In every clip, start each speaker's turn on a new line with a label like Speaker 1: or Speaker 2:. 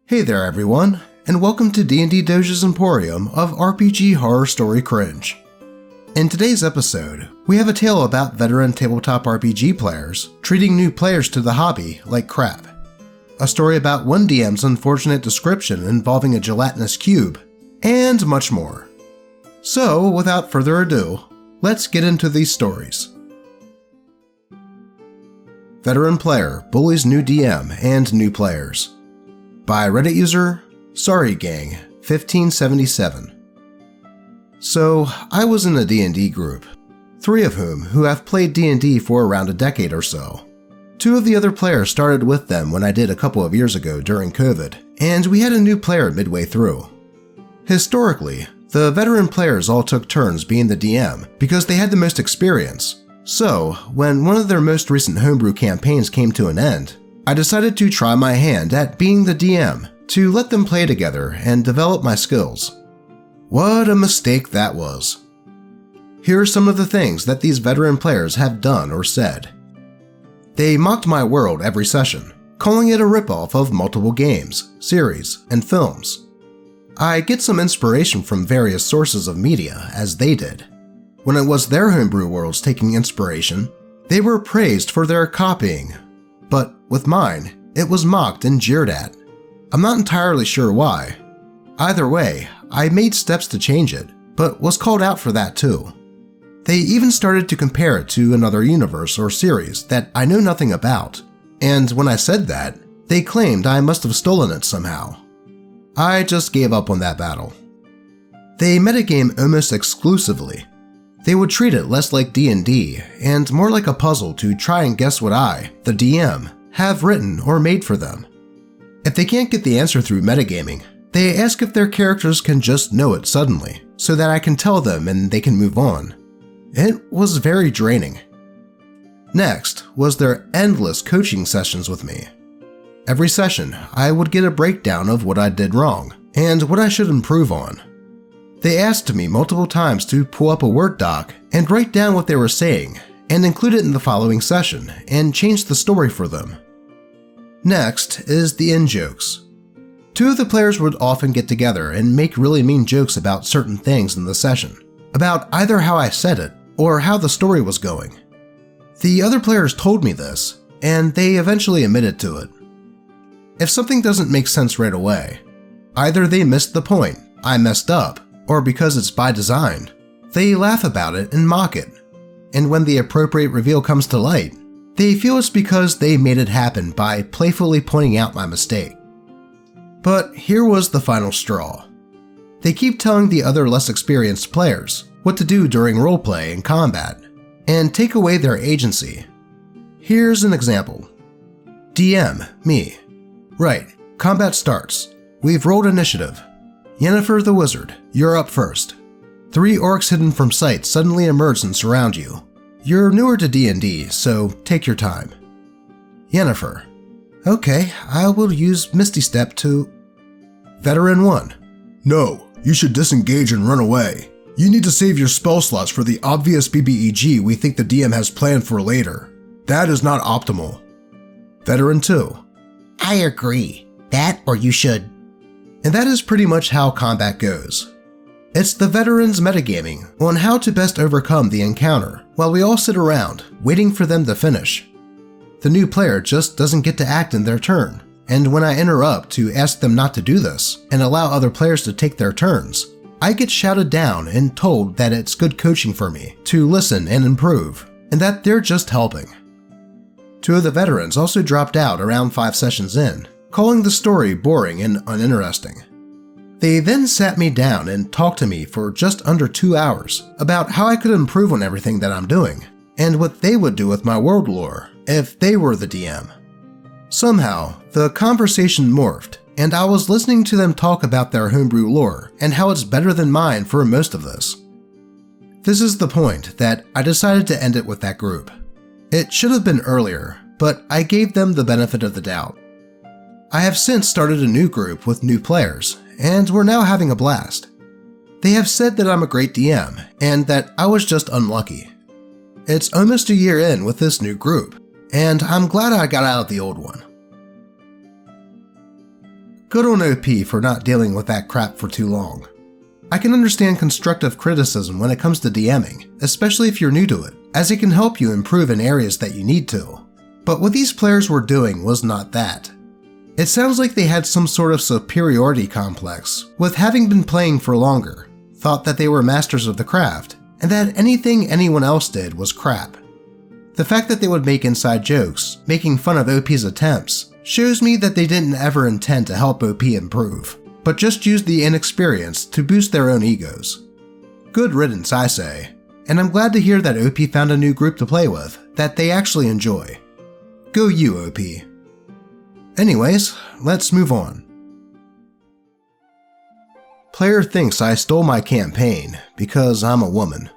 Speaker 1: Hey there everyone, and welcome to D&D Doge's Emporium of RPG Horror Story Cringe. In today's episode, we have a tale about veteran tabletop RPG players treating new players to the hobby like crap. A story about one DM's unfortunate description involving a gelatinous cube, and much more. So, without further ado, let's get into these stories. Veteran player bullies new DM and new players. By Reddit user SorryGang 1577. So, I was in a D&D group, 3 of who have played D&D for around a decade or so. 2 of the other players started with them when I did a couple of years ago during COVID, and we had a new player midway through. Historically, the veteran players all took turns being the DM because they had the most experience. So, when one of their most recent homebrew campaigns came to an end, I decided to try my hand at being the DM to let them play together and develop my skills. What a mistake that was. Here are some of the things that these veteran players have done or said. They mocked my world every session, calling it a ripoff of multiple games, series, and films. I get some inspiration from various sources of media, as they did. When it was their homebrew worlds taking inspiration, they were praised for their copying. But with mine, it was mocked and jeered at. I'm not entirely sure why. Either way, I made steps to change it, but was called out for that too. They even started to compare it to another universe or series that I know nothing about, and when I said that, they claimed I must have stolen it somehow. I just gave up on that battle. They metagame almost exclusively. They would treat it less like D&D and more like a puzzle to try and guess what I, the DM, have written or made for them. If they can't get the answer through metagaming, they ask if their characters can just know it suddenly, so that I can tell them and they can move on. It was very draining. Next was their endless coaching sessions with me. Every session, I would get a breakdown of what I did wrong and what I should improve on. They asked me multiple times to pull up a Word doc and write down what they were saying and include it in the following session and change the story for them. Next is the in-jokes. 2 of the players would often get together and make really mean jokes about certain things in the session, about either how I said it or how the story was going. The other players told me this, and they eventually admitted to it. If something doesn't make sense right away, either they missed the point, I messed up, or because it's by design, they laugh about it and mock it. And when the appropriate reveal comes to light, they feel it's because they made it happen by playfully pointing out my mistake. But here was the final straw. They keep telling the other less experienced players what to do during roleplay and combat, and take away their agency. Here's an example. DM, me. Right, combat starts. We've rolled initiative. Yennefer the Wizard, you're up first. 3 orcs hidden from sight suddenly emerge and surround you. You're newer to D&D, so take your time. Yennefer, okay, I will use Misty Step to... Veteran 1, no, you should disengage and run away. You need to save your spell slots for the obvious BBEG we think the DM has planned for later. That is not optimal. Veteran 2, I agree. That or you should... And that is pretty much how combat goes. It's the veterans metagaming on how to best overcome the encounter while we all sit around waiting for them to finish. The new player just doesn't get to act in their turn, and when I interrupt to ask them not to do this and allow other players to take their turns, I get shouted down and told that it's good coaching for me to listen and improve, and that they're just helping. 2 of the veterans also dropped out around 5 sessions in, calling the story boring and uninteresting. They then sat me down and talked to me for just under 2 hours about how I could improve on everything that I'm doing, and what they would do with my world lore if they were the DM. Somehow, the conversation morphed, and I was listening to them talk about their homebrew lore and how it's better than mine for most of this. This is the point that I decided to end it with that group. It should have been earlier, but I gave them the benefit of the doubt. I have since started a new group with new players, and we're now having a blast. They have said that I'm a great DM, and that I was just unlucky. It's almost a year in with this new group, and I'm glad I got out of the old one. Good on OP for not dealing with that crap for too long. I can understand constructive criticism when it comes to DMing, especially if you're new to it, as it can help you improve in areas that you need to. But what these players were doing was not that. It sounds like they had some sort of superiority complex, with having been playing for longer, thought that they were masters of the craft, and that anything anyone else did was crap. The fact that they would make inside jokes, making fun of OP's attempts, shows me that they didn't ever intend to help OP improve, but just used the inexperience to boost their own egos. Good riddance, I say, and I'm glad to hear that OP found a new group to play with that they actually enjoy. Go you, OP. Anyways, let's move on. Player thinks I stole my campaign because I'm a woman.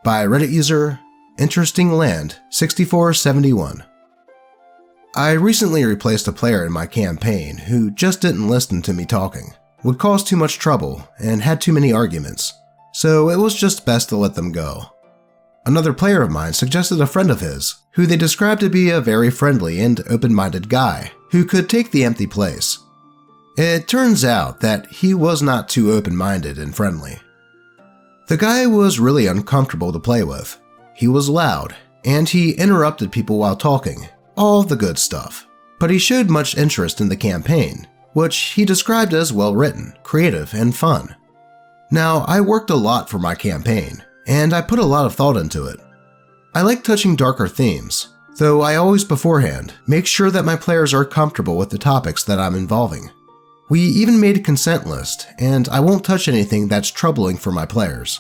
Speaker 1: By Reddit user Interesting Land 6471. I recently replaced a player in my campaign who just didn't listen to me talking, would cause too much trouble, and had too many arguments, so it was just best to let them go. Another player of mine suggested a friend of his, who they described to be a very friendly and open-minded guy, who could take the empty place. It turns out that he was not too open-minded and friendly. The guy was really uncomfortable to play with. He was loud, and he interrupted people while talking, all the good stuff. But he showed much interest in the campaign, which he described as well-written, creative, and fun. Now, I worked a lot for my campaign, and I put a lot of thought into it. I like touching darker themes, though I always beforehand make sure that my players are comfortable with the topics that I'm involving. We even made a consent list, and I won't touch anything that's troubling for my players.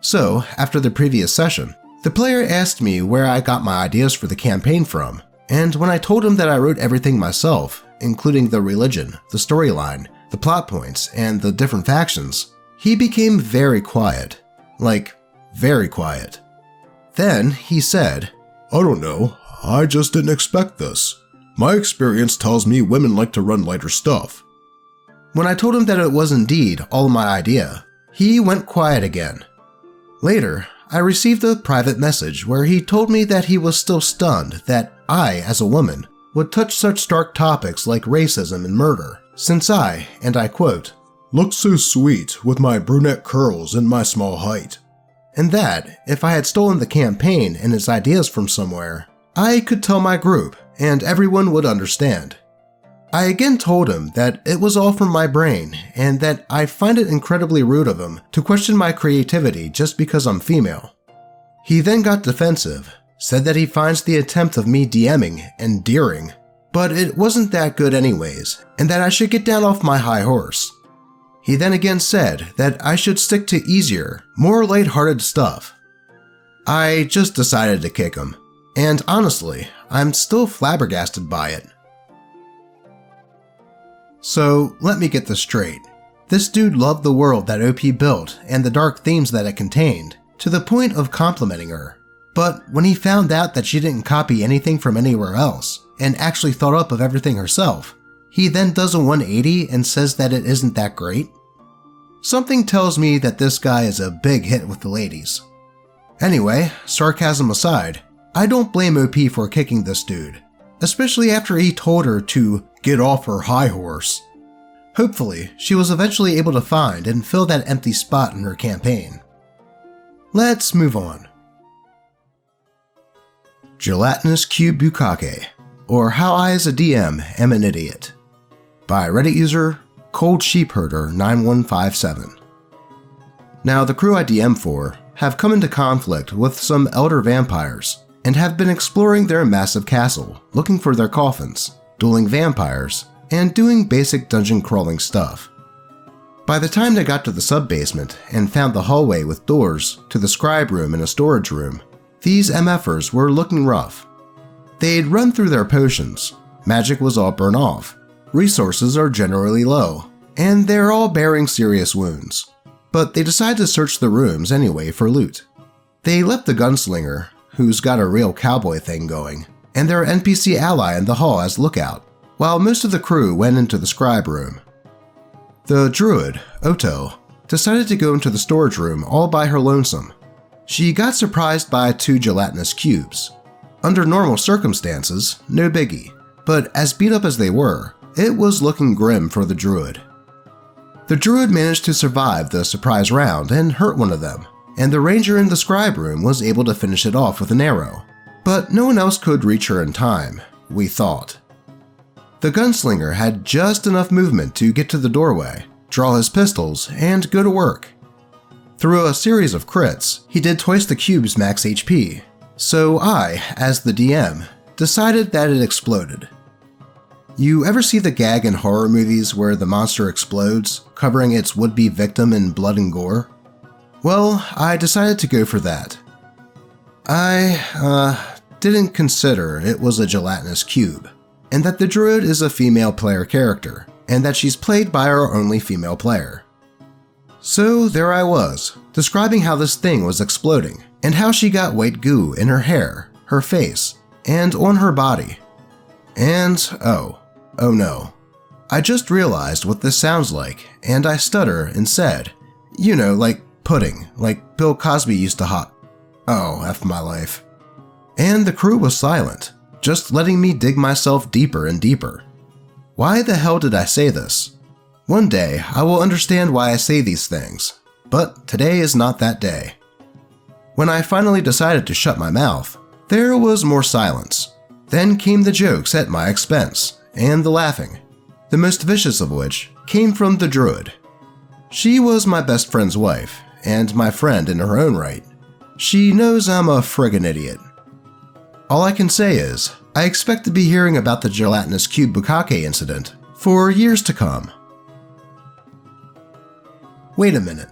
Speaker 1: So, after the previous session, the player asked me where I got my ideas for the campaign from, and when I told him that I wrote everything myself, including the religion, the storyline, the plot points, and the different factions, he became very quiet. Like, very quiet. Then he said, "I don't know, I just didn't expect this. My experience tells me women like to run lighter stuff." When I told him that it was indeed all my idea, he went quiet again. Later, I received a private message where he told me that he was still stunned that I, as a woman, would touch such stark topics like racism and murder, since I, and I quote, "look so sweet with my brunette curls and my small height." And that, if I had stolen the campaign and its ideas from somewhere, I could tell my group and everyone would understand. I again told him that it was all from my brain and that I find it incredibly rude of him to question my creativity just because I'm female. He then got defensive, said that he finds the attempt of me DMing endearing, but it wasn't that good anyways, and that I should get down off my high horse. He then again said that I should stick to easier, more lighthearted stuff. I just decided to kick him, and honestly, I'm still flabbergasted by it. So, let me get this straight. This dude loved the world that OP built and the dark themes that it contained, to the point of complimenting her. But when he found out that she didn't copy anything from anywhere else, and actually thought up of everything herself, he then does a 180 and says that it isn't that great? Something tells me that this guy is a big hit with the ladies. Anyway, sarcasm aside, I don't blame OP for kicking this dude, especially after he told her to get off her high horse. Hopefully, she was eventually able to find and fill that empty spot in her campaign. Let's move on. Gelatinous Cube Bukake, or How I as a DM Am an Idiot. By Reddit user Cold Sheepherder 9157. Now, the crew I DM for have come into conflict with some elder vampires and have been exploring their massive castle, looking for their coffins, dueling vampires, and doing basic dungeon crawling stuff. By the time they got to the sub-basement and found the hallway with doors to the scribe room and a storage room, these MFers were looking rough. They'd run through their potions, magic was all burnt off, resources are generally low, and they're all bearing serious wounds. But they decide to search the rooms anyway for loot. They left the gunslinger, who's got a real cowboy thing going, and their NPC ally in the hall as lookout, while most of the crew went into the scribe room. The druid, Oto, decided to go into the storage room all by her lonesome. She got surprised by 2 gelatinous cubes. Under normal circumstances, no biggie, but as beat up as they were, it was looking grim for the druid. The druid managed to survive the surprise round and hurt one of them, and the ranger in the scribe room was able to finish it off with an arrow. But no one else could reach her in time, we thought. The gunslinger had just enough movement to get to the doorway, draw his pistols, and go to work. Through a series of crits, he did twice the cube's max HP, so I, as the DM, decided that it exploded. You ever see the gag in horror movies where the monster explodes, covering its would-be victim in blood and gore? Well, I decided to go for that. I, didn't consider it was a gelatinous cube, and that the druid is a female player character, and that she's played by our only female player. So there I was, describing how this thing was exploding, and how she got white goo in her hair, her face, and on her body. And oh no. I just realized what this sounds like, and I stutter and said, you know, like pudding, like Bill Cosby used to hot. Oh, F my life. And the crew was silent, just letting me dig myself deeper and deeper. Why the hell did I say this? One day, I will understand why I say these things, but today is not that day. When I finally decided to shut my mouth, there was more silence. Then came the jokes at my expense, and the laughing, the most vicious of which came from the druid. She was my best friend's wife, and my friend in her own right. She knows I'm a friggin' idiot. All I can say is, I expect to be hearing about the gelatinous cube bukkake incident for years to come. Wait a minute,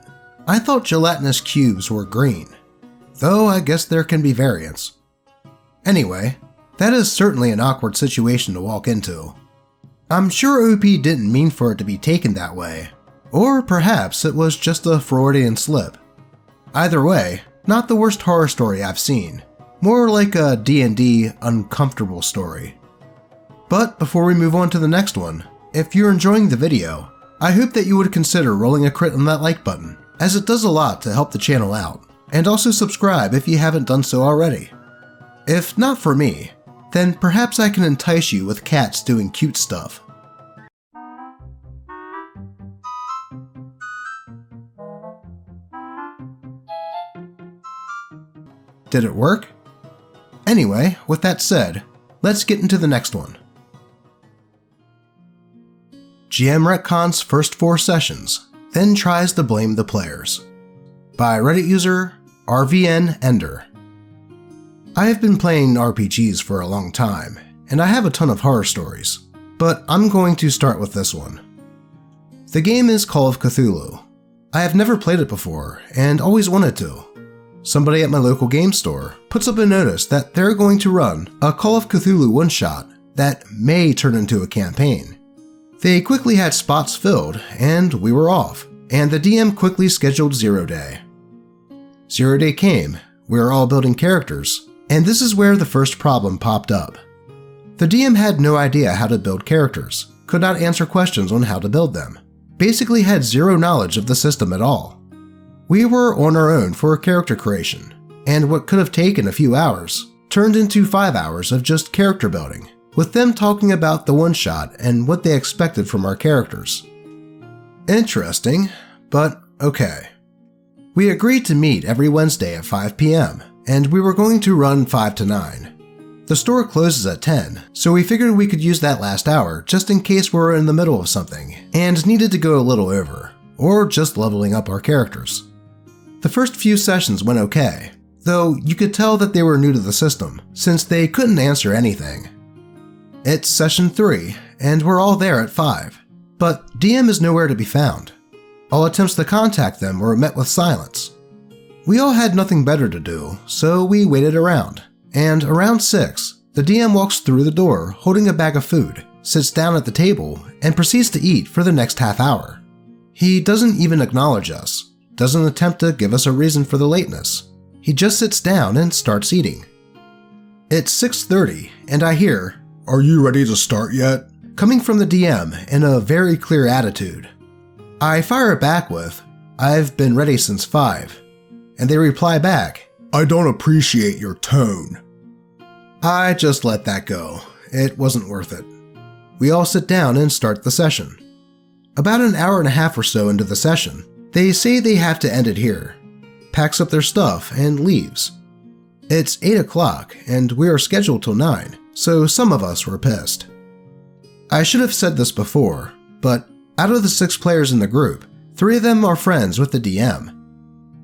Speaker 1: I thought gelatinous cubes were green, though I guess there can be variants. Anyway, that is certainly an awkward situation to walk into. I'm sure OP didn't mean for it to be taken that way, or perhaps it was just a Freudian slip. Either way, not the worst horror story I've seen. More like a D&D uncomfortable story. But before we move on to the next one, if you're enjoying the video, I hope that you would consider rolling a crit on that like button, as it does a lot to help the channel out, and also subscribe if you haven't done so already. If not for me, then perhaps I can entice you with cats doing cute stuff. Did it work? Anyway, with that said, let's get into the next one. GM retcons first 4 sessions, then tries to blame the players. By Reddit user RVN Ender. I have been playing RPGs for a long time, and I have a ton of horror stories, but I'm going to start with this one. The game is Call of Cthulhu. I have never played it before, and always wanted to. Somebody at my local game store puts up a notice that they're going to run a Call of Cthulhu one-shot that may turn into a campaign. They quickly had spots filled, and we were off, and the DM quickly scheduled 0 day. 0 day came, we were all building characters, and this is where the first problem popped up. The DM had no idea how to build characters, could not answer questions on how to build them, basically had 0 knowledge of the system at all. We were on our own for character creation, and what could have taken a few hours turned into 5 hours of just character building, with them talking about the one-shot and what they expected from our characters. Interesting, but okay. We agreed to meet every Wednesday at 5 p.m., and we were going to run 5 to 9. The store closes at 10, so we figured we could use that last hour just in case we were in the middle of something and needed to go a little over, or just leveling up our characters. The first few sessions went okay, though you could tell that they were new to the system, since they couldn't answer anything. It's session 3, and we're all there at 5, but DM is nowhere to be found. All attempts to contact them were met with silence. We all had nothing better to do, so we waited around, and around 6, the DM walks through the door holding a bag of food, sits down at the table, and proceeds to eat for the next half hour. He doesn't even acknowledge us. Doesn't attempt to give us a reason for the lateness. He just sits down and starts eating. It's 6:30, and I hear, "Are you ready to start yet?" coming from the DM in a very clear attitude. I fire it back with, "I've been ready since 5. And they reply back, "I don't appreciate your tone." I just let that go. It wasn't worth it. We all sit down and start the session. About an hour and a half or so into the session, they say they have to end it here, packs up their stuff, and leaves. It's 8 o'clock, and we are scheduled till 9, so some of us were pissed. I should have said this before, but out of the 6 players in the group, 3 of them are friends with the DM.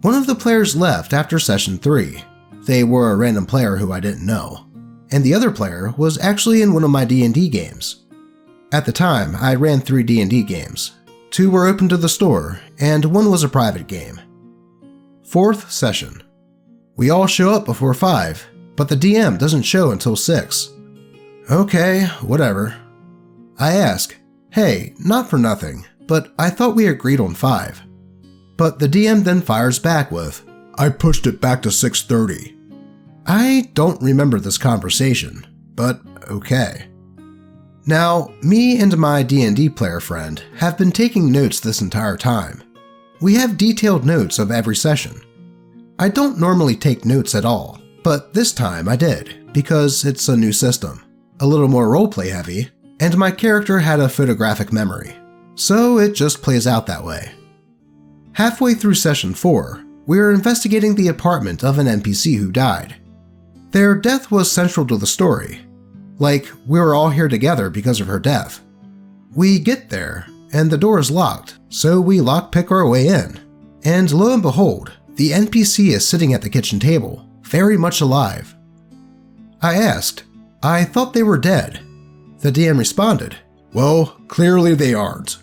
Speaker 1: One of the players left after session 3. They were a random player who I didn't know. And the other player was actually in one of my D&D games. At the time, I ran 3 D&D games. 2 were open to the store, and 1 was a private game. 4th session. We all show up before 5, but the DM doesn't show until 6. Okay, whatever. I ask, hey, not for nothing, but I thought we agreed on 5. But the DM then fires back with, I pushed it back to 6:30. I don't remember this conversation, but okay. Now, me and my D&D player friend have been taking notes this entire time. We have detailed notes of every session. I don't normally take notes at all, but this time I did, because it's a new system, a little more roleplay heavy, and my character had a photographic memory, so it just plays out that way. Halfway through session 4, we are investigating the apartment of an NPC who died. Their death was central to the story, like we were all here together because of her death. We get there, and the door is locked, so we lockpick our way in, and lo and behold, the NPC is sitting at the kitchen table, very much alive. I asked, I thought they were dead. The DM responded, well, clearly they aren't.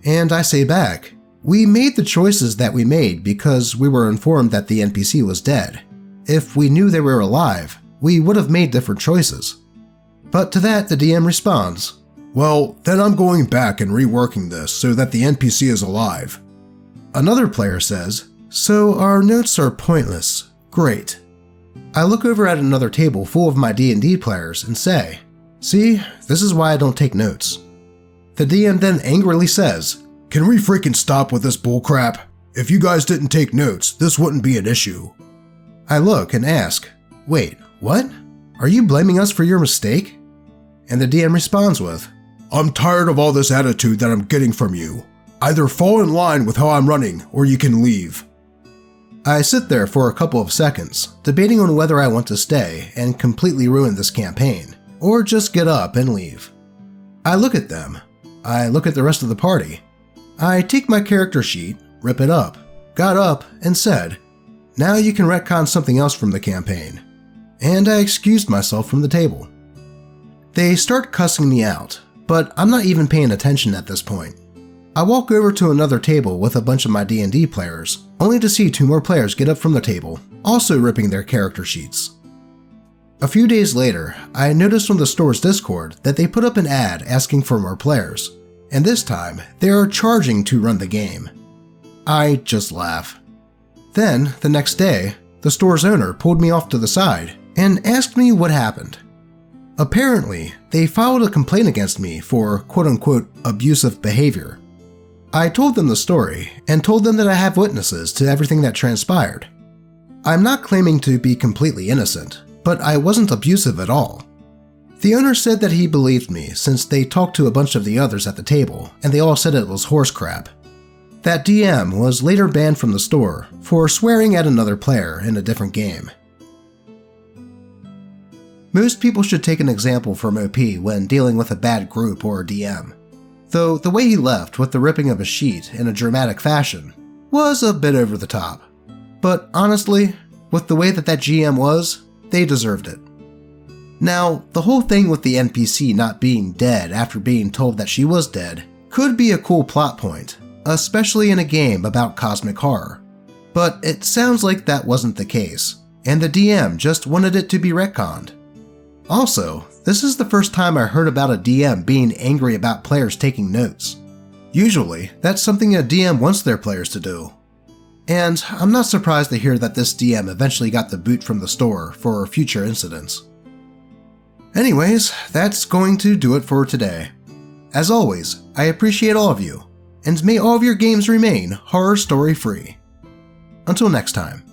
Speaker 1: And I say back, we made the choices that we made because we were informed that the NPC was dead. If we knew they were alive, we would have made different choices. But to that, the DM responds, well, then I'm going back and reworking this so that the NPC is alive. Another player says, so our notes are pointless. Great. I look over at another table full of my D&D players and say, see, this is why I don't take notes. The DM then angrily says, can we freaking stop with this bullcrap? If you guys didn't take notes, this wouldn't be an issue. I look and ask, wait, what? Are you blaming us for your mistake? And the DM responds with, I'm tired of all this attitude that I'm getting from you. Either fall in line with how I'm running, or you can leave. I sit there for a couple of seconds, debating on whether I want to stay and completely ruin this campaign, or just get up and leave. I look at them. I look at the rest of the party. I take my character sheet, rip it up, got up, and said, now you can retcon something else from the campaign. And I excused myself from the table. They start cussing me out, but I'm not even paying attention at this point. I walk over to another table with a bunch of my D&D players, only to see 2 more players get up from the table, also ripping their character sheets. A few days later, I noticed on the store's Discord that they put up an ad asking for more players, and this time they are charging to run the game. I just laugh. Then, the next day, the store's owner pulled me off to the side and asked me what happened. Apparently, they filed a complaint against me for quote-unquote abusive behavior. I told them the story and told them that I have witnesses to everything that transpired. I'm not claiming to be completely innocent, but I wasn't abusive at all. The owner said that he believed me since they talked to a bunch of the others at the table and they all said it was horse crap. That DM was later banned from the store for swearing at another player in a different game. Most people should take an example from OP when dealing with a bad group or DM, though the way he left with the ripping of a sheet in a dramatic fashion was a bit over the top. But honestly, with the way that GM was, they deserved it. Now, the whole thing with the NPC not being dead after being told that she was dead could be a cool plot point, especially in a game about cosmic horror. But it sounds like that wasn't the case, and the DM just wanted it to be retconned. Also, this is the first time I heard about a DM being angry about players taking notes. Usually, that's something a DM wants their players to do. And I'm not surprised to hear that this DM eventually got the boot from the store for future incidents. Anyways, that's going to do it for today. As always, I appreciate all of you, and may all of your games remain horror story free. Until next time.